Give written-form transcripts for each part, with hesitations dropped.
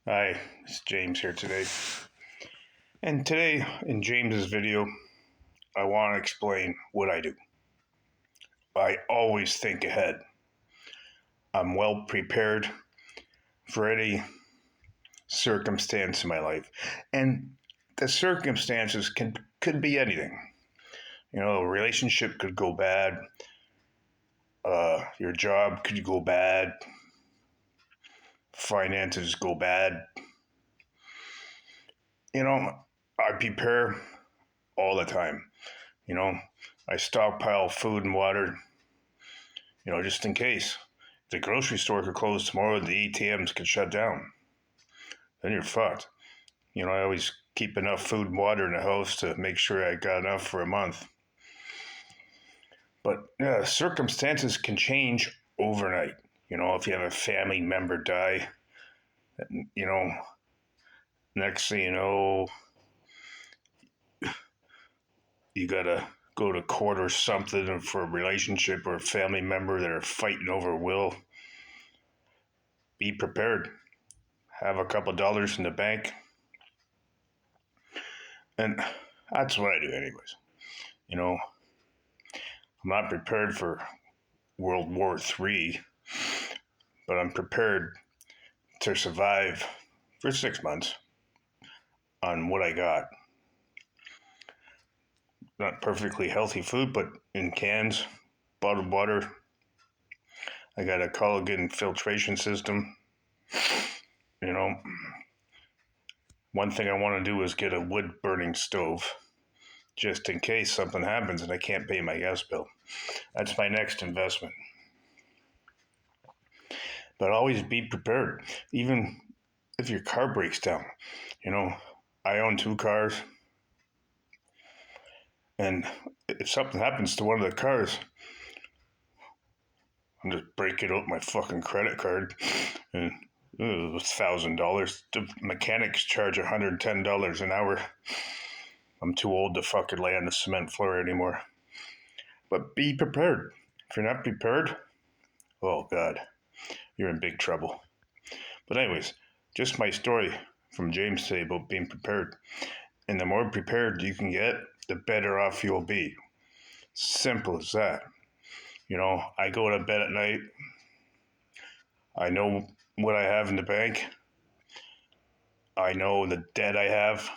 Hi, it's James here today. And today, in James's video, I want to explain what I do. I always think ahead. I'm well prepared for any circumstance in my life. And the circumstances could be anything. A relationship could go bad, your job could go bad, finances go bad. I prepare all the time. You know, I stockpile food and water, just in case. The grocery store could close tomorrow, the ATMs could shut down. Then you're fucked. I always keep enough food and water in the house to make sure I got enough for a month. But circumstances can change overnight. If you have a family member die, you know, next thing you know, you gotta go to court or something for a relationship or a family member that are fighting over will. Be prepared. Have a couple dollars in the bank. And that's what I do, anyways. I'm not prepared for World War III, but I'm prepared to survive for 6 months on what I got. Not perfectly healthy food, but in cans, bottled water. I got a collagen filtration system. You know, one thing I want to do is get a wood burning stove just in case something happens and I can't pay my gas bill. That's my next investment. But always be prepared, even if your car breaks down. I own 2 cars, and if something happens to one of the cars, I'm just breaking out my fucking credit card and $1,000. The mechanics charge $110 an hour. I'm too old to fucking lay on the cement floor anymore. But be prepared. If you're not prepared, oh God, you're in big trouble. But anyways, just my story from James today about being prepared. And the more prepared you can get, the better off you'll be. Simple as that. I go to bed at night. I know what I have in the bank. I know the debt I have.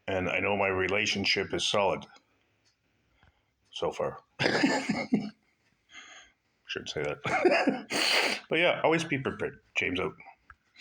And I know my relationship is solid so far. Should say that. But yeah, always be prepared. James out.